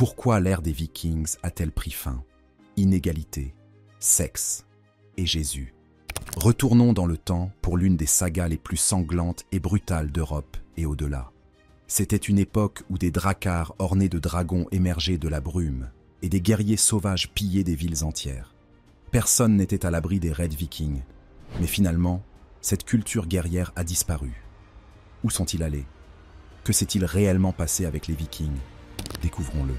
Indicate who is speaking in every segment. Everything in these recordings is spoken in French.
Speaker 1: Pourquoi l'ère des Vikings a-t-elle pris fin? Inégalité, sexe et Jésus. Retournons dans le temps pour l'une des sagas les plus sanglantes et brutales d'Europe et au-delà. C'était une époque où des dracars ornés de dragons émergeaient de la brume et des guerriers sauvages pillaient des villes entières. Personne n'était à l'abri des raids vikings, mais finalement, cette culture guerrière a disparu. Où sont-ils allés? Que s'est-il réellement passé avec les Vikings? Découvrons-le.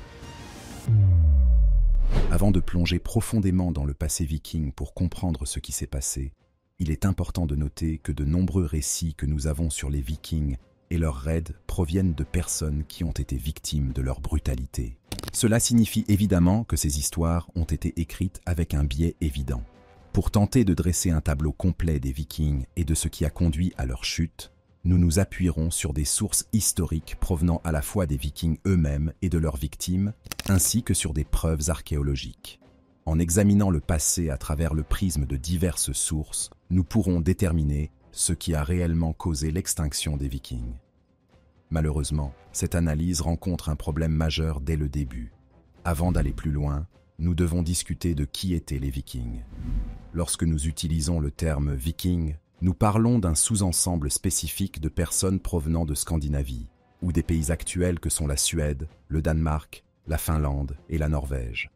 Speaker 1: Avant de plonger profondément dans le passé viking pour comprendre ce qui s'est passé, il est important de noter que de nombreux récits que nous avons sur les Vikings et leurs raids proviennent de personnes qui ont été victimes de leur brutalité. Cela signifie évidemment que ces histoires ont été écrites avec un biais évident. Pour tenter de dresser un tableau complet des Vikings et de ce qui a conduit à leur chute, nous nous appuierons sur des sources historiques provenant à la fois des Vikings eux-mêmes et de leurs victimes, ainsi que sur des preuves archéologiques. En examinant le passé à travers le prisme de diverses sources, nous pourrons déterminer ce qui a réellement causé l'extinction des Vikings. Malheureusement, cette analyse rencontre un problème majeur dès le début. Avant d'aller plus loin, nous devons discuter de qui étaient les Vikings. Lorsque nous utilisons le terme « viking », nous parlons d'un sous-ensemble spécifique de personnes provenant de Scandinavie, ou des pays actuels que sont la Suède, le Danemark, la Finlande et la Norvège.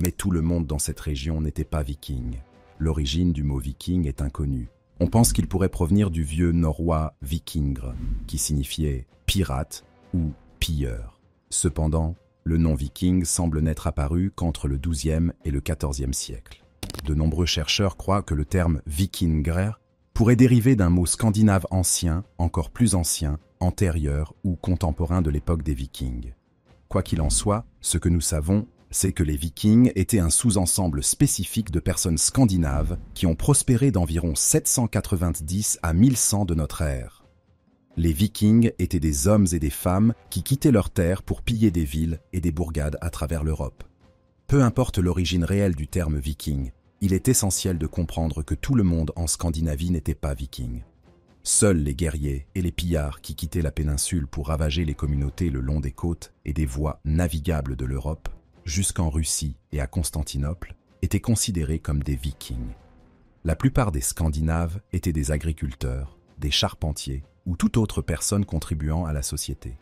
Speaker 1: Mais tout le monde dans cette région n'était pas viking. L'origine du mot viking est inconnue. On pense qu'il pourrait provenir du vieux norrois vikingr, qui signifiait pirate ou pilleur. Cependant, le nom viking semble n'être apparu qu'entre le XIIe et le XIVe siècle. De nombreux chercheurs croient que le terme vikingr pourrait dériver d'un mot scandinave ancien, encore plus ancien, antérieur ou contemporain de l'époque des Vikings. Quoi qu'il en soit, ce que nous savons, c'est que les Vikings étaient un sous-ensemble spécifique de personnes scandinaves qui ont prospéré d'environ 790 à 1100 de notre ère. Les Vikings étaient des hommes et des femmes qui quittaient leurs terres pour piller des villes et des bourgades à travers l'Europe. Peu importe l'origine réelle du terme viking, il est essentiel de comprendre que tout le monde en Scandinavie n'était pas viking. Seuls les guerriers et les pillards qui quittaient la péninsule pour ravager les communautés le long des côtes et des voies navigables de l'Europe, jusqu'en Russie et à Constantinople, étaient considérés comme des vikings. La plupart des Scandinaves étaient des agriculteurs, des charpentiers ou toute autre personne contribuant à la société.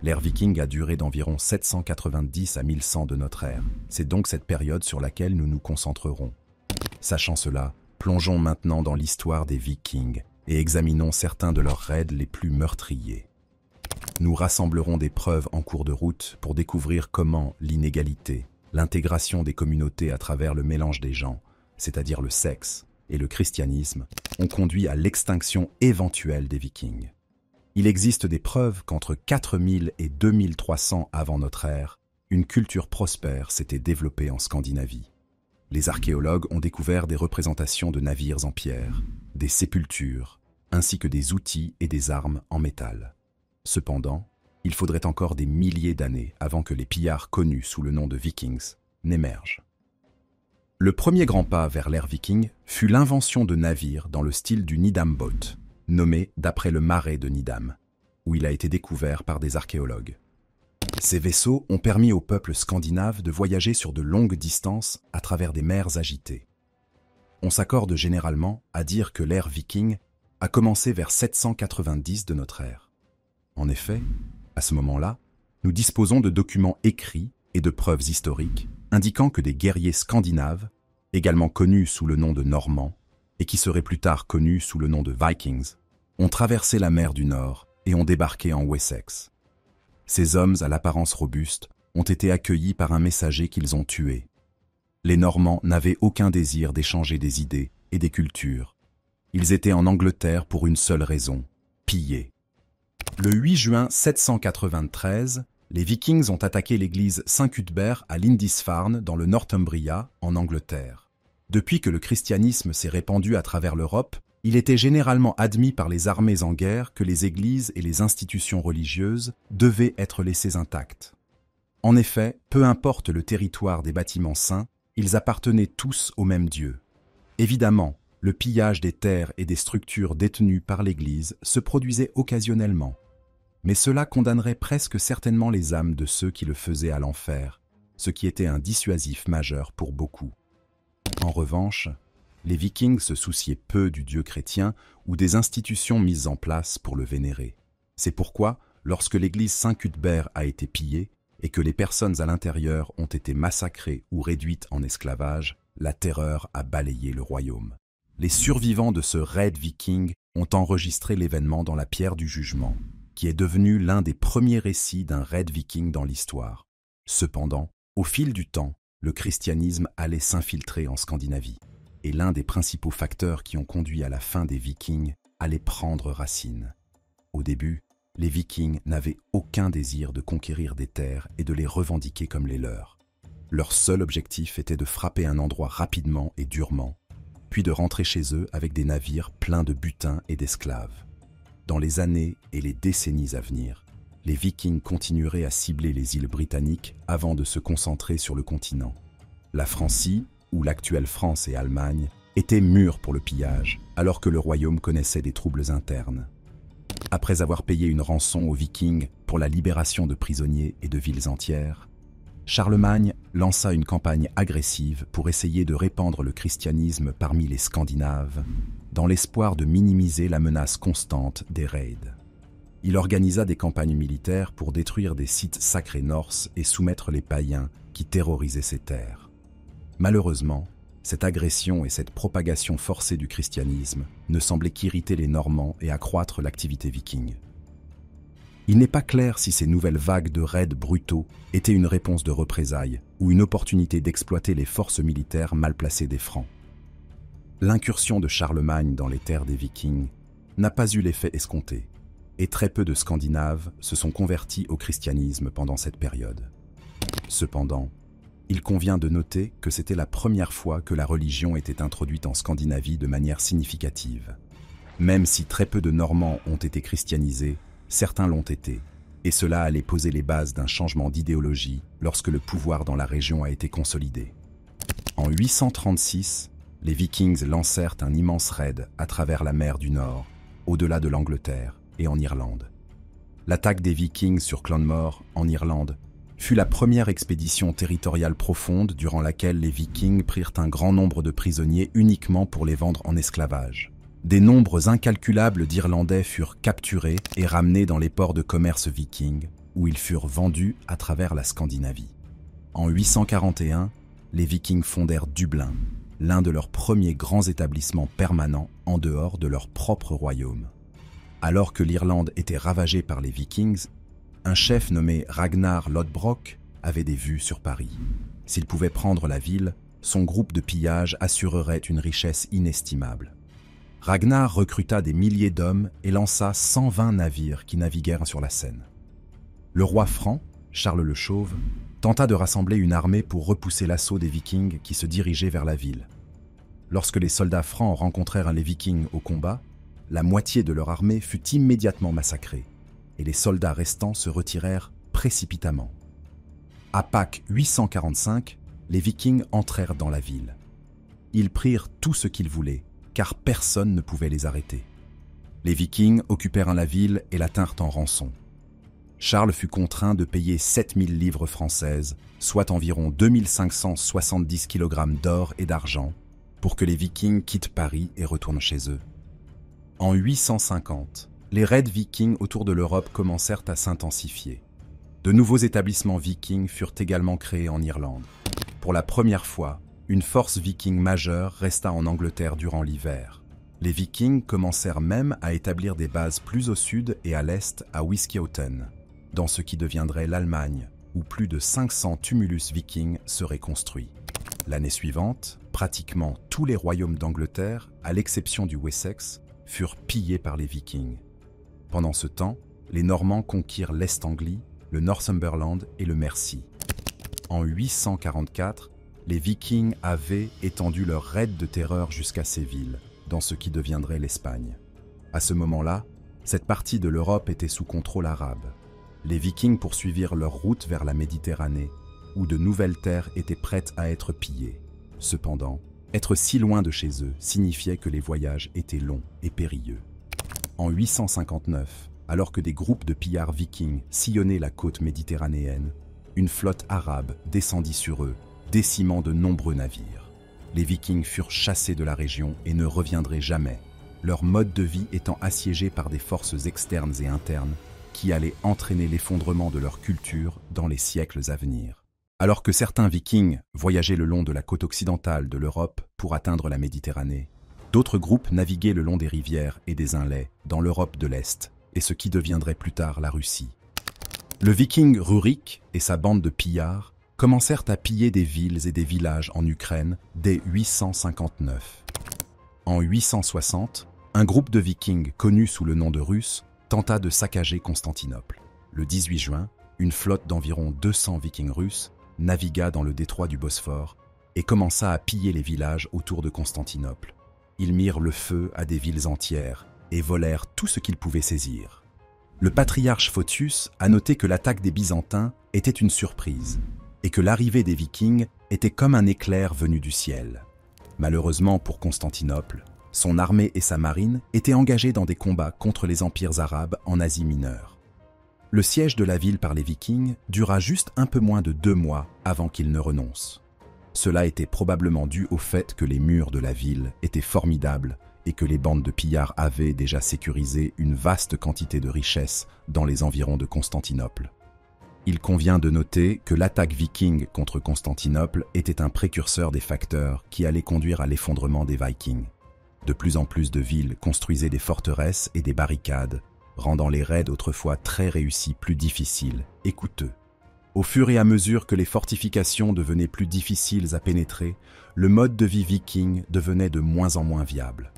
Speaker 1: L'ère viking a duré d'environ 790 à 1100 de notre ère. C'est donc cette période sur laquelle nous nous concentrerons. Sachant cela, plongeons maintenant dans l'histoire des Vikings et examinons certains de leurs raids les plus meurtriers. Nous rassemblerons des preuves en cours de route pour découvrir comment l'inégalité, l'intégration des communautés à travers le mélange des gens, c'est-à-dire le sexe, et le christianisme, ont conduit à l'extinction éventuelle des Vikings. Il existe des preuves qu'entre 4000 et 2300 avant notre ère, une culture prospère s'était développée en Scandinavie. Les archéologues ont découvert des représentations de navires en pierre, des sépultures, ainsi que des outils et des armes en métal. Cependant, il faudrait encore des milliers d'années avant que les pillards connus sous le nom de Vikings n'émergent. Le premier grand pas vers l'ère viking fut l'invention de navires dans le style du Nidam-båt, nommé d'après le marais de Nidam, où il a été découvert par des archéologues. Ces vaisseaux ont permis au peuple scandinave de voyager sur de longues distances à travers des mers agitées. On s'accorde généralement à dire que l'ère viking a commencé vers 790 de notre ère. En effet, à ce moment-là, nous disposons de documents écrits et de preuves historiques indiquant que des guerriers scandinaves, également connus sous le nom de Normands, et qui seraient plus tard connus sous le nom de Vikings, ont traversé la mer du Nord et ont débarqué en Wessex. Ces hommes à l'apparence robuste ont été accueillis par un messager qu'ils ont tué. Les Normands n'avaient aucun désir d'échanger des idées et des cultures. Ils étaient en Angleterre pour une seule raison, piller. Le 8 juin 793, les Vikings ont attaqué l'église Saint-Cuthbert à Lindisfarne dans le Northumbria, en Angleterre. Depuis que le christianisme s'est répandu à travers l'Europe, il était généralement admis par les armées en guerre que les églises et les institutions religieuses devaient être laissées intactes. En effet, peu importe le territoire des bâtiments saints, ils appartenaient tous au même Dieu. Évidemment, le pillage des terres et des structures détenues par l'Église se produisait occasionnellement. Mais cela condamnerait presque certainement les âmes de ceux qui le faisaient à l'enfer, ce qui était un dissuasif majeur pour beaucoup. En revanche, les Vikings se souciaient peu du Dieu chrétien ou des institutions mises en place pour le vénérer. C'est pourquoi, lorsque l'église Saint-Cuthbert a été pillée et que les personnes à l'intérieur ont été massacrées ou réduites en esclavage, la terreur a balayé le royaume. Les survivants de ce raid viking ont enregistré l'événement dans la Pierre du Jugement, qui est devenu l'un des premiers récits d'un raid viking dans l'histoire. Cependant, au fil du temps, le christianisme allait s'infiltrer en Scandinavie, et l'un des principaux facteurs qui ont conduit à la fin des Vikings allait prendre racine. Au début, les Vikings n'avaient aucun désir de conquérir des terres et de les revendiquer comme les leurs. Leur seul objectif était de frapper un endroit rapidement et durement, puis de rentrer chez eux avec des navires pleins de butin et d'esclaves. Dans les années et les décennies à venir, les Vikings continueraient à cibler les îles britanniques avant de se concentrer sur le continent. La Francie, ou l'actuelle France et Allemagne, était mûre pour le pillage, alors que le royaume connaissait des troubles internes. Après avoir payé une rançon aux Vikings pour la libération de prisonniers et de villes entières, Charlemagne lança une campagne agressive pour essayer de répandre le christianisme parmi les Scandinaves, dans l'espoir de minimiser la menace constante des raids. Il organisa des campagnes militaires pour détruire des sites sacrés norses et soumettre les païens qui terrorisaient ces terres. Malheureusement, cette agression et cette propagation forcée du christianisme ne semblaient qu'irriter les Normands et accroître l'activité viking. Il n'est pas clair si ces nouvelles vagues de raids brutaux étaient une réponse de représailles ou une opportunité d'exploiter les forces militaires mal placées des Francs. L'incursion de Charlemagne dans les terres des Vikings n'a pas eu l'effet escompté, et très peu de Scandinaves se sont convertis au christianisme pendant cette période. Cependant, il convient de noter que c'était la première fois que la religion était introduite en Scandinavie de manière significative. Même si très peu de Normands ont été christianisés, certains l'ont été, et cela allait poser les bases d'un changement d'idéologie lorsque le pouvoir dans la région a été consolidé. En 836, les Vikings lancèrent un immense raid à travers la mer du Nord, au-delà de l'Angleterre et en Irlande. L'attaque des Vikings sur Clonmore, en Irlande, fut la première expédition territoriale profonde durant laquelle les Vikings prirent un grand nombre de prisonniers uniquement pour les vendre en esclavage. Des nombres incalculables d'Irlandais furent capturés et ramenés dans les ports de commerce vikings, où ils furent vendus à travers la Scandinavie. En 841, les Vikings fondèrent Dublin, l'un de leurs premiers grands établissements permanents en dehors de leur propre royaume. Alors que l'Irlande était ravagée par les Vikings, un chef nommé Ragnar Lodbrok avait des vues sur Paris. S'il pouvait prendre la ville, son groupe de pillage assurerait une richesse inestimable. Ragnar recruta des milliers d'hommes et lança 120 navires qui naviguèrent sur la Seine. Le roi franc, Charles le Chauve, tenta de rassembler une armée pour repousser l'assaut des Vikings qui se dirigeaient vers la ville. Lorsque les soldats francs rencontrèrent les Vikings au combat, la moitié de leur armée fut immédiatement massacrée, et les soldats restants se retirèrent précipitamment. À Pâques 845, les Vikings entrèrent dans la ville. Ils prirent tout ce qu'ils voulaient, car personne ne pouvait les arrêter. Les Vikings occupèrent la ville et la tinrent en rançon. Charles fut contraint de payer 7000 livres françaises, soit environ 2570 kg d'or et d'argent, pour que les Vikings quittent Paris et retournent chez eux. En 850, les raids vikings autour de l'Europe commencèrent à s'intensifier. De nouveaux établissements vikings furent également créés en Irlande. Pour la première fois, une force viking majeure resta en Angleterre durant l'hiver. Les Vikings commencèrent même à établir des bases plus au sud et à l'est à Wiskioten, dans ce qui deviendrait l'Allemagne, où plus de 500 tumulus vikings seraient construits. L'année suivante, pratiquement tous les royaumes d'Angleterre, à l'exception du Wessex, furent pillés par les Vikings. Pendant ce temps, les Normands conquirent l'Est Anglie, le Northumberland et le Mercie. En 844, les Vikings avaient étendu leur raid de terreur jusqu'à ces villes, dans ce qui deviendrait l'Espagne. À ce moment-là, cette partie de l'Europe était sous contrôle arabe. Les Vikings poursuivirent leur route vers la Méditerranée, où de nouvelles terres étaient prêtes à être pillées. Cependant, être si loin de chez eux signifiait que les voyages étaient longs et périlleux. En 859, alors que des groupes de pillards vikings sillonnaient la côte méditerranéenne, une flotte arabe descendit sur eux, décimant de nombreux navires. Les Vikings furent chassés de la région et ne reviendraient jamais, leur mode de vie étant assiégé par des forces externes et internes qui allaient entraîner l'effondrement de leur culture dans les siècles à venir. Alors que certains Vikings voyageaient le long de la côte occidentale de l'Europe pour atteindre la Méditerranée, d'autres groupes naviguaient le long des rivières et des inlets dans l'Europe de l'Est et ce qui deviendrait plus tard la Russie. Le Viking Rurik et sa bande de pillards commencèrent à piller des villes et des villages en Ukraine dès 859. En 860, un groupe de Vikings connu sous le nom de Russes tenta de saccager Constantinople. Le 18 juin, une flotte d'environ 200 Vikings russes navigua dans le détroit du Bosphore et commença à piller les villages autour de Constantinople. Ils mirent le feu à des villes entières et volèrent tout ce qu'ils pouvaient saisir. Le patriarche Photius a noté que l'attaque des Byzantins était une surprise et que l'arrivée des Vikings était comme un éclair venu du ciel. Malheureusement pour Constantinople, son armée et sa marine étaient engagées dans des combats contre les empires arabes en Asie mineure. Le siège de la ville par les Vikings dura juste un peu moins de 2 mois avant qu'ils ne renoncent. Cela était probablement dû au fait que les murs de la ville étaient formidables et que les bandes de pillards avaient déjà sécurisé une vaste quantité de richesses dans les environs de Constantinople. Il convient de noter que l'attaque viking contre Constantinople était un précurseur des facteurs qui allaient conduire à l'effondrement des Vikings. De plus en plus de villes construisaient des forteresses et des barricades, rendant les raids autrefois très réussis plus difficiles et coûteux. Au fur et à mesure que les fortifications devenaient plus difficiles à pénétrer, le mode de vie viking devenait de moins en moins viable.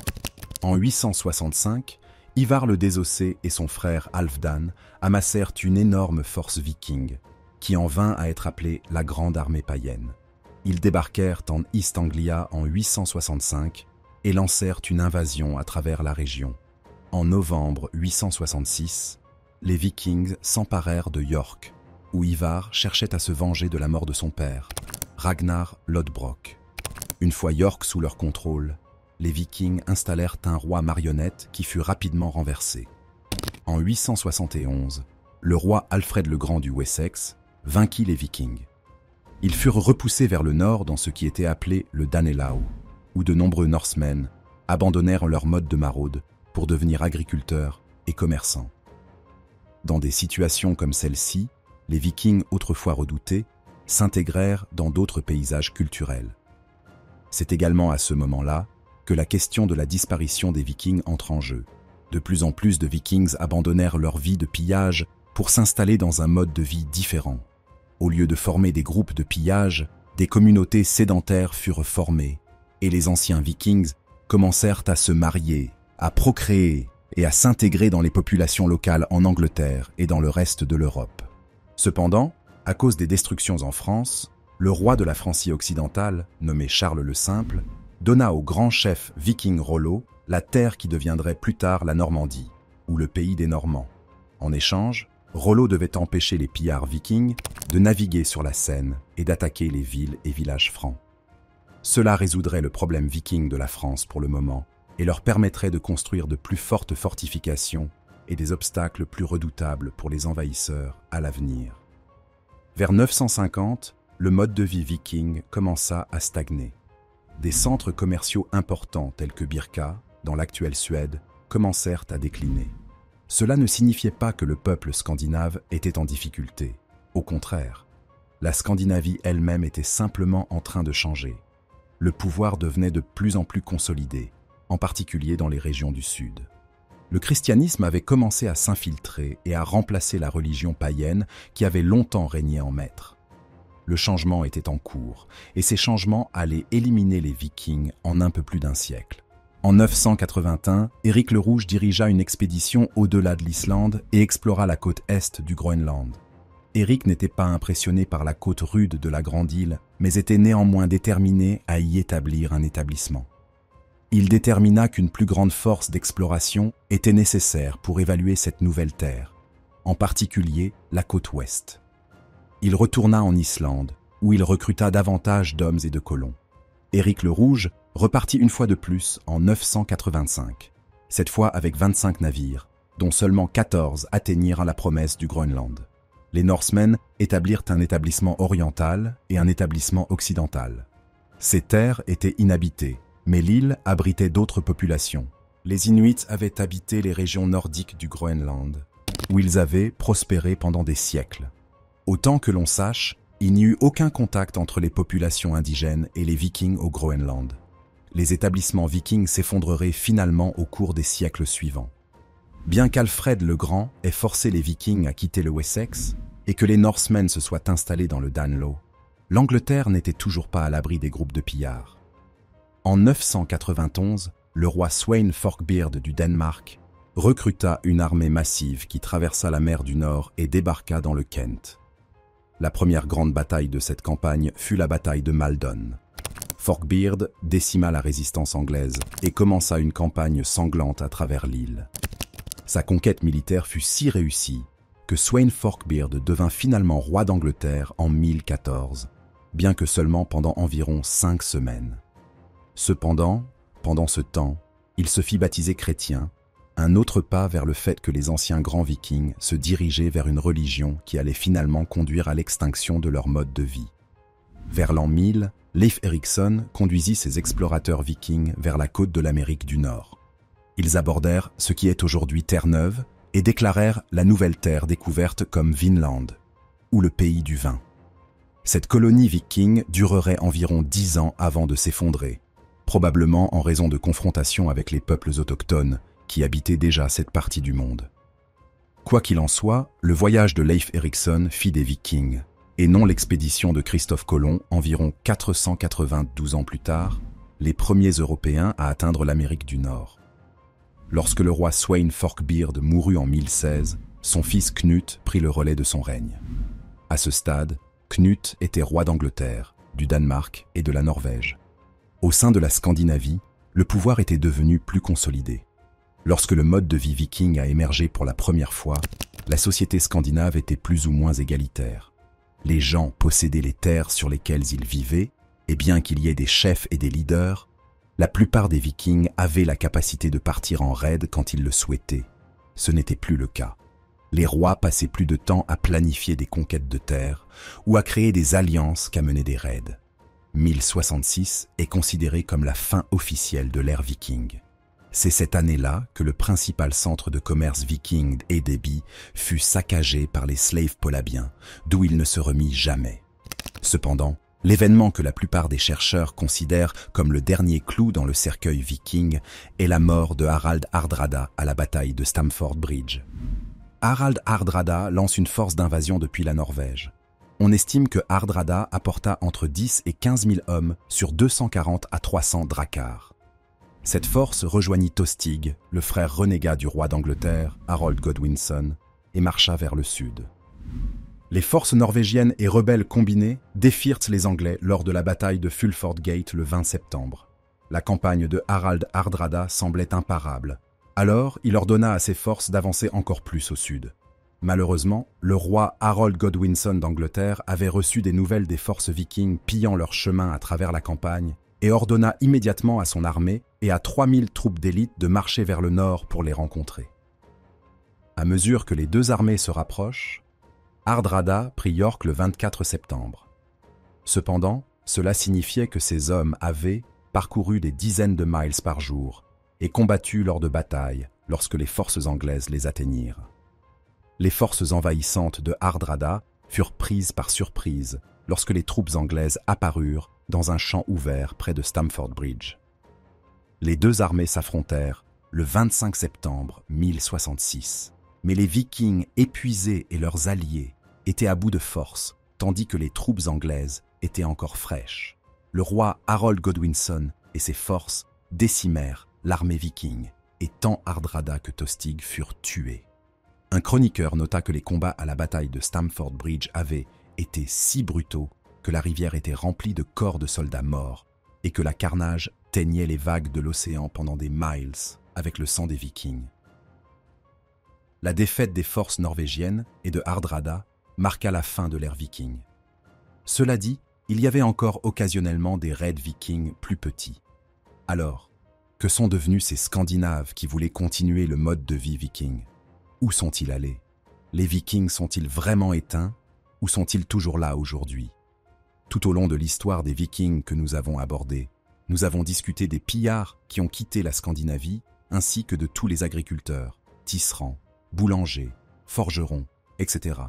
Speaker 1: En 865, Ivar le Désossé et son frère Halfdan amassèrent une énorme force viking, qui en vint à être appelée la Grande Armée païenne. Ils débarquèrent en East Anglia en 865 et lancèrent une invasion à travers la région. En novembre 866, les Vikings s'emparèrent de York, où Ivar cherchait à se venger de la mort de son père, Ragnar Lodbrok. Une fois York sous leur contrôle, les Vikings installèrent un roi marionnette qui fut rapidement renversé. En 871, le roi Alfred le Grand du Wessex vainquit les Vikings. Ils furent repoussés vers le nord dans ce qui était appelé le Danelaw, où de nombreux Norsemen abandonnèrent leur mode de maraude pour devenir agriculteurs et commerçants. Dans des situations comme celle-ci, les Vikings autrefois redoutés s'intégrèrent dans d'autres paysages culturels. C'est également à ce moment-là que la question de la disparition des Vikings entre en jeu. De plus en plus de Vikings abandonnèrent leur vie de pillage pour s'installer dans un mode de vie différent. Au lieu de former des groupes de pillage, des communautés sédentaires furent formées, et les anciens Vikings commencèrent à se marier, à procréer et à s'intégrer dans les populations locales en Angleterre et dans le reste de l'Europe. Cependant, à cause des destructions en France, le roi de la Francie occidentale, nommé Charles le Simple, donna au grand chef viking Rollo la terre qui deviendrait plus tard la Normandie, ou le pays des Normands. En échange, Rollo devait empêcher les pillards vikings de naviguer sur la Seine et d'attaquer les villes et villages francs. Cela résoudrait le problème viking de la France pour le moment et leur permettrait de construire de plus fortes fortifications et des obstacles plus redoutables pour les envahisseurs à l'avenir. Vers 950, le mode de vie viking commença à stagner. Des centres commerciaux importants tels que Birka, dans l'actuelle Suède, commencèrent à décliner. Cela ne signifiait pas que le peuple scandinave était en difficulté. Au contraire, la Scandinavie elle-même était simplement en train de changer. Le pouvoir devenait de plus en plus consolidé, en particulier dans les régions du Sud. Le christianisme avait commencé à s'infiltrer et à remplacer la religion païenne qui avait longtemps régné en maître. Le changement était en cours, et ces changements allaient éliminer les Vikings en un peu plus d'un siècle. En 981, Éric le Rouge dirigea une expédition au-delà de l'Islande et explora la côte est du Groenland. Éric n'était pas impressionné par la côte rude de la Grande Île, mais était néanmoins déterminé à y établir un établissement. Il détermina qu'une plus grande force d'exploration était nécessaire pour évaluer cette nouvelle terre, en particulier la côte ouest. Il retourna en Islande, où il recruta davantage d'hommes et de colons. Éric le Rouge repartit une fois de plus en 985, cette fois avec 25 navires, dont seulement 14 atteignirent la promesse du Groenland. Les Norsemen établirent un établissement oriental et un établissement occidental. Ces terres étaient inhabitées, mais l'île abritait d'autres populations. Les Inuits avaient habité les régions nordiques du Groenland, où ils avaient prospéré pendant des siècles. Autant que l'on sache, il n'y eut aucun contact entre les populations indigènes et les Vikings au Groenland. Les établissements vikings s'effondreraient finalement au cours des siècles suivants. Bien qu'Alfred le Grand ait forcé les Vikings à quitter le Wessex et que les Norsemen se soient installés dans le Danelaw, l'Angleterre n'était toujours pas à l'abri des groupes de pillards. En 991, le roi Sweyn Forkbeard du Danemark recruta une armée massive qui traversa la mer du Nord et débarqua dans le Kent. La première grande bataille de cette campagne fut la bataille de Maldon. Forkbeard décima la résistance anglaise et commença une campagne sanglante à travers l'île. Sa conquête militaire fut si réussie que Sweyn Forkbeard devint finalement roi d'Angleterre en 1014, bien que seulement pendant environ 5 semaines. Cependant, pendant ce temps, il se fit baptiser chrétien, un autre pas vers le fait que les anciens grands vikings se dirigeaient vers une religion qui allait finalement conduire à l'extinction de leur mode de vie. Vers l'an 1000, Leif Erikson conduisit ses explorateurs vikings vers la côte de l'Amérique du Nord. Ils abordèrent ce qui est aujourd'hui Terre-Neuve et déclarèrent la nouvelle terre découverte comme Vinland, ou le pays du vin. Cette colonie viking durerait environ 10 ans avant de s'effondrer, probablement en raison de confrontations avec les peuples autochtones qui habitaient déjà cette partie du monde. Quoi qu'il en soit, le voyage de Leif Erikson fit des Vikings, et non l'expédition de Christophe Colomb environ 492 ans plus tard, les premiers Européens à atteindre l'Amérique du Nord. Lorsque le roi Sweyn Forkbeard mourut en 1016, son fils Knut prit le relais de son règne. À ce stade, Knut était roi d'Angleterre, du Danemark et de la Norvège. Au sein de la Scandinavie, le pouvoir était devenu plus consolidé. Lorsque le mode de vie viking a émergé pour la première fois, la société scandinave était plus ou moins égalitaire. Les gens possédaient les terres sur lesquelles ils vivaient, et bien qu'il y ait des chefs et des leaders, la plupart des Vikings avaient la capacité de partir en raid quand ils le souhaitaient. Ce n'était plus le cas. Les rois passaient plus de temps à planifier des conquêtes de terre ou à créer des alliances qu'à mener des raids. 1066 est considéré comme la fin officielle de l'ère viking. C'est cette année-là que le principal centre de commerce viking Hedeby fut saccagé par les slaves polabiens, d'où il ne se remit jamais. Cependant, l'événement que la plupart des chercheurs considèrent comme le dernier clou dans le cercueil viking est la mort de Harald Hardrada à la bataille de Stamford Bridge. Harald Hardrada lance une force d'invasion depuis la Norvège. On estime que Hardrada apporta entre 10 et 15 000 hommes sur 240 à 300 dracars. Cette force rejoignit Tostig, le frère renégat du roi d'Angleterre, Harold Godwinson, et marcha vers le sud. Les forces norvégiennes et rebelles combinées défirent les Anglais lors de la bataille de Fulford Gate le 20 septembre. La campagne de Harald Hardrada semblait imparable. Alors, il ordonna à ses forces d'avancer encore plus au sud. Malheureusement, le roi Harold Godwinson d'Angleterre avait reçu des nouvelles des forces vikings pillant leur chemin à travers la campagne et ordonna immédiatement à son armée et à 3000 troupes d'élite de marcher vers le nord pour les rencontrer. À mesure que les deux armées se rapprochent, Hardrada prit York le 24 septembre. Cependant, cela signifiait que ces hommes avaient parcouru des dizaines de miles par jour et combattu lors de batailles lorsque les forces anglaises les atteignirent. Les forces envahissantes de Hardrada furent prises par surprise lorsque les troupes anglaises apparurent dans un champ ouvert près de Stamford Bridge. Les deux armées s'affrontèrent le 25 septembre 1066, mais les Vikings épuisés et leurs alliés étaient à bout de force, tandis que les troupes anglaises étaient encore fraîches. Le roi Harold Godwinson et ses forces décimèrent l'armée viking, et tant Hardrada que Tostig furent tués. Un chroniqueur nota que les combats à la bataille de Stamford Bridge avaient été si brutaux que la rivière était remplie de corps de soldats morts et que la carnage teignait les vagues de l'océan pendant des miles avec le sang des Vikings. La défaite des forces norvégiennes et de Hardrada marqua la fin de l'ère viking. Cela dit, il y avait encore occasionnellement des raids vikings plus petits. Alors, que sont devenus ces Scandinaves qui voulaient continuer le mode de vie viking ? Où sont-ils allés? Les Vikings sont-ils vraiment éteints ou sont-ils toujours là aujourd'hui? Tout au long de l'histoire des Vikings que nous avons abordée, nous avons discuté des pillards qui ont quitté la Scandinavie ainsi que de tous les agriculteurs, tisserands, boulangers, forgerons, etc.,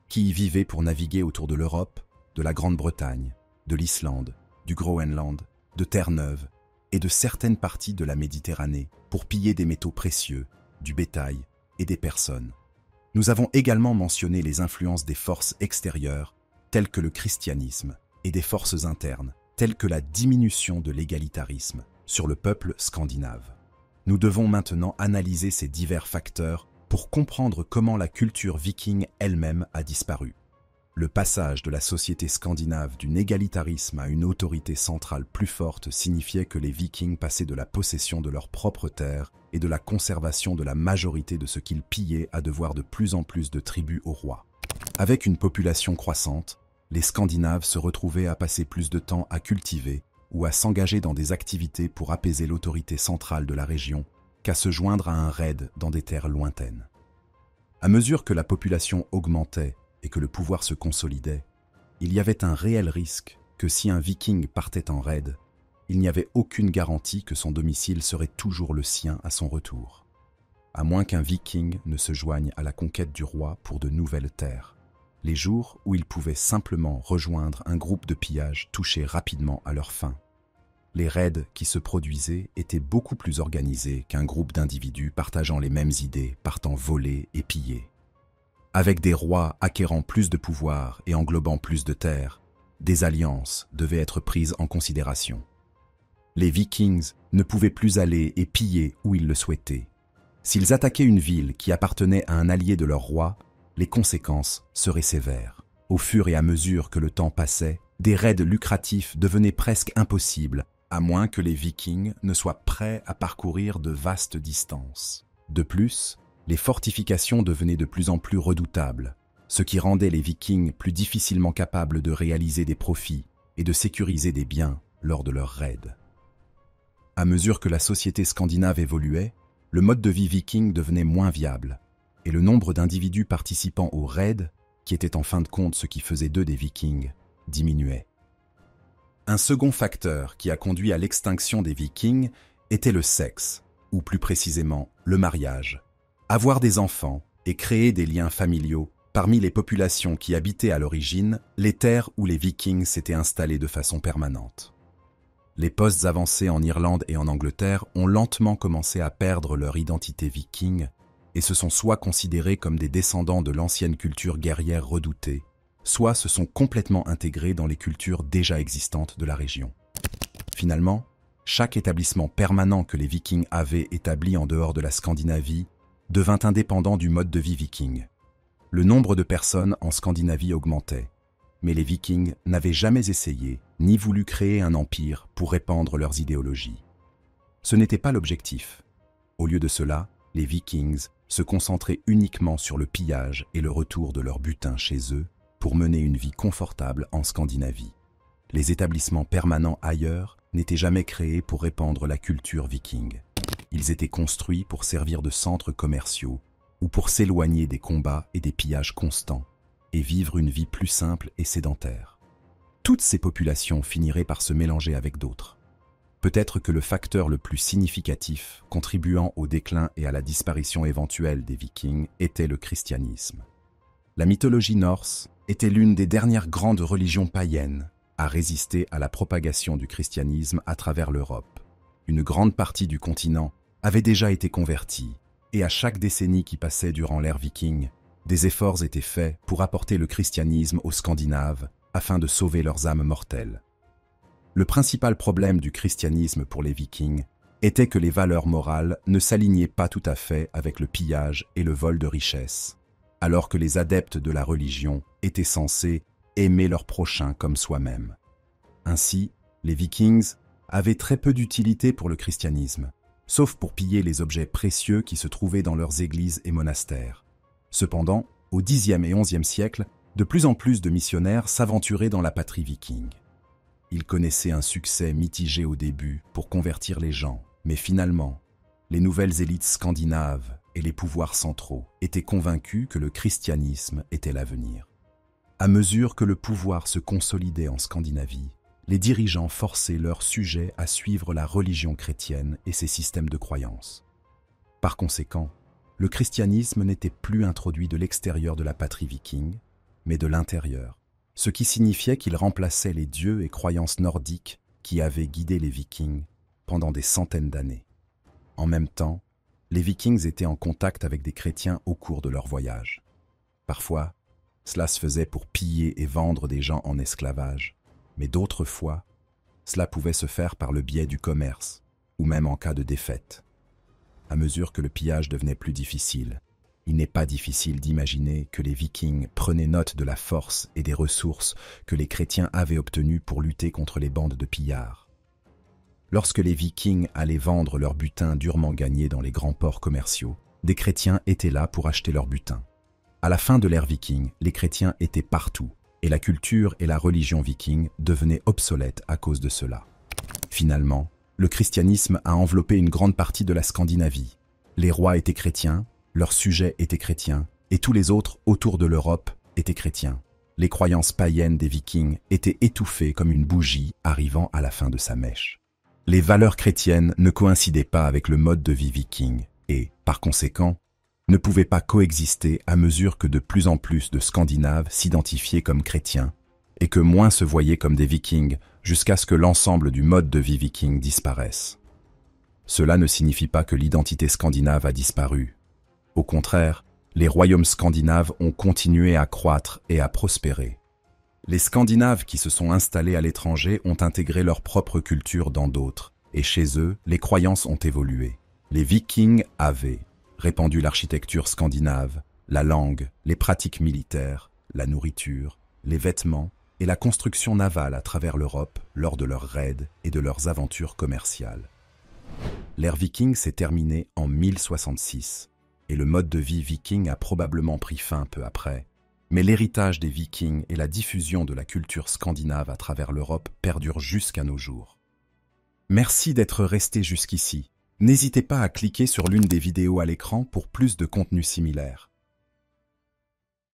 Speaker 1: qui y vivaient pour naviguer autour de l'Europe, de la Grande-Bretagne, de l'Islande, du Groenland, de Terre-Neuve et de certaines parties de la Méditerranée pour piller des métaux précieux, du bétail et des personnes. Nous avons également mentionné les influences des forces extérieures, telles que le christianisme, et des forces internes, telles que la diminution de l'égalitarisme, sur le peuple scandinave. Nous devons maintenant analyser ces divers facteurs pour comprendre comment la culture viking elle-même a disparu. Le passage de la société scandinave d'un égalitarisme à une autorité centrale plus forte signifiait que les Vikings passaient de la possession de leurs propres terres et de la conservation de la majorité de ce qu'ils pillaient à devoir de plus en plus de tribus au roi. Avec une population croissante, les Scandinaves se retrouvaient à passer plus de temps à cultiver ou à s'engager dans des activités pour apaiser l'autorité centrale de la région qu'à se joindre à un raid dans des terres lointaines. À mesure que la population augmentait et que le pouvoir se consolidait, il y avait un réel risque que si un Viking partait en raid, il n'y avait aucune garantie que son domicile serait toujours le sien à son retour, à moins qu'un Viking ne se joigne à la conquête du roi pour de nouvelles terres, les jours où il pouvait simplement rejoindre un groupe de pillage touché rapidement à leur fin. Les raids qui se produisaient étaient beaucoup plus organisés qu'un groupe d'individus partageant les mêmes idées partant voler et piller. Avec des rois acquérant plus de pouvoir et englobant plus de terres, des alliances devaient être prises en considération. Les Vikings ne pouvaient plus aller et piller où ils le souhaitaient. S'ils attaquaient une ville qui appartenait à un allié de leur roi, les conséquences seraient sévères. Au fur et à mesure que le temps passait, des raids lucratifs devenaient presque impossibles, à moins que les Vikings ne soient prêts à parcourir de vastes distances. De plus, les fortifications devenaient de plus en plus redoutables, ce qui rendait les Vikings plus difficilement capables de réaliser des profits et de sécuriser des biens lors de leurs raids. À mesure que la société scandinave évoluait, le mode de vie viking devenait moins viable, et le nombre d'individus participant aux raids, qui était en fin de compte ce qui faisait d'eux des Vikings, diminuait. Un second facteur qui a conduit à l'extinction des Vikings était le sexe, ou plus précisément le mariage. Avoir des enfants et créer des liens familiaux parmi les populations qui habitaient à l'origine les terres où les Vikings s'étaient installés de façon permanente. Les postes avancés en Irlande et en Angleterre ont lentement commencé à perdre leur identité viking et se sont soit considérés comme des descendants de l'ancienne culture guerrière redoutée, soit se sont complètement intégrés dans les cultures déjà existantes de la région. Finalement, chaque établissement permanent que les Vikings avaient établi en dehors de la Scandinavie devint indépendant du mode de vie viking. Le nombre de personnes en Scandinavie augmentait, mais les Vikings n'avaient jamais essayé ni voulu créer un empire pour répandre leurs idéologies. Ce n'était pas l'objectif. Au lieu de cela, les Vikings se concentraient uniquement sur le pillage et le retour de leur butin chez eux pour mener une vie confortable en Scandinavie. Les établissements permanents ailleurs n'étaient jamais créés pour répandre la culture viking. Ils étaient construits pour servir de centres commerciaux ou pour s'éloigner des combats et des pillages constants et vivre une vie plus simple et sédentaire. Toutes ces populations finiraient par se mélanger avec d'autres. Peut-être que le facteur le plus significatif contribuant au déclin et à la disparition éventuelle des Vikings était le christianisme. La mythologie norse était l'une des dernières grandes religions païennes à résister à la propagation du christianisme à travers l'Europe. Une grande partie du continent avait déjà été convertie, et à chaque décennie qui passait durant l'ère viking, des efforts étaient faits pour apporter le christianisme aux Scandinaves afin de sauver leurs âmes mortelles. Le principal problème du christianisme pour les Vikings était que les valeurs morales ne s'alignaient pas tout à fait avec le pillage et le vol de richesses, alors que les adeptes de la religion étaient censés aimer leur prochain comme soi-même. Ainsi, les Vikings avaient très peu d'utilité pour le christianisme, sauf pour piller les objets précieux qui se trouvaient dans leurs églises et monastères. Cependant, au Xe et XIe siècle, de plus en plus de missionnaires s'aventuraient dans la patrie viking. Ils connaissaient un succès mitigé au début pour convertir les gens, mais finalement, les nouvelles élites scandinaves et les pouvoirs centraux étaient convaincus que le christianisme était l'avenir. À mesure que le pouvoir se consolidait en Scandinavie, les dirigeants forçaient leurs sujets à suivre la religion chrétienne et ses systèmes de croyances. Par conséquent, le christianisme n'était plus introduit de l'extérieur de la patrie viking, mais de l'intérieur, ce qui signifiait qu'il remplaçait les dieux et croyances nordiques qui avaient guidé les Vikings pendant des centaines d'années. En même temps, les Vikings étaient en contact avec des chrétiens au cours de leur voyage. Parfois, cela se faisait pour piller et vendre des gens en esclavage, mais d'autres fois, cela pouvait se faire par le biais du commerce, ou même en cas de défaite. À mesure que le pillage devenait plus difficile, il n'est pas difficile d'imaginer que les Vikings prenaient note de la force et des ressources que les chrétiens avaient obtenues pour lutter contre les bandes de pillards. Lorsque les Vikings allaient vendre leur butin durement gagné dans les grands ports commerciaux, des chrétiens étaient là pour acheter leur butin. À la fin de l'ère viking, les chrétiens étaient partout, et la culture et la religion viking devenaient obsolètes à cause de cela. Finalement, le christianisme a enveloppé une grande partie de la Scandinavie. Les rois étaient chrétiens, leurs sujets étaient chrétiens, et tous les autres autour de l'Europe étaient chrétiens. Les croyances païennes des Vikings étaient étouffées comme une bougie arrivant à la fin de sa mèche. Les valeurs chrétiennes ne coïncidaient pas avec le mode de vie viking et, par conséquent, ne pouvaient pas coexister à mesure que de plus en plus de Scandinaves s'identifiaient comme chrétiens et que moins se voyaient comme des Vikings jusqu'à ce que l'ensemble du mode de vie viking disparaisse. Cela ne signifie pas que l'identité scandinave a disparu. Au contraire, les royaumes scandinaves ont continué à croître et à prospérer. Les Scandinaves qui se sont installés à l'étranger ont intégré leur propre culture dans d'autres, et chez eux, les croyances ont évolué. Les Vikings avaient répandu l'architecture scandinave, la langue, les pratiques militaires, la nourriture, les vêtements et la construction navale à travers l'Europe lors de leurs raids et de leurs aventures commerciales. L'ère viking s'est terminée en 1066, et le mode de vie viking a probablement pris fin peu après. Mais l'héritage des Vikings et la diffusion de la culture scandinave à travers l'Europe perdurent jusqu'à nos jours. Merci d'être resté jusqu'ici. N'hésitez pas à cliquer sur l'une des vidéos à l'écran pour plus de contenu similaire.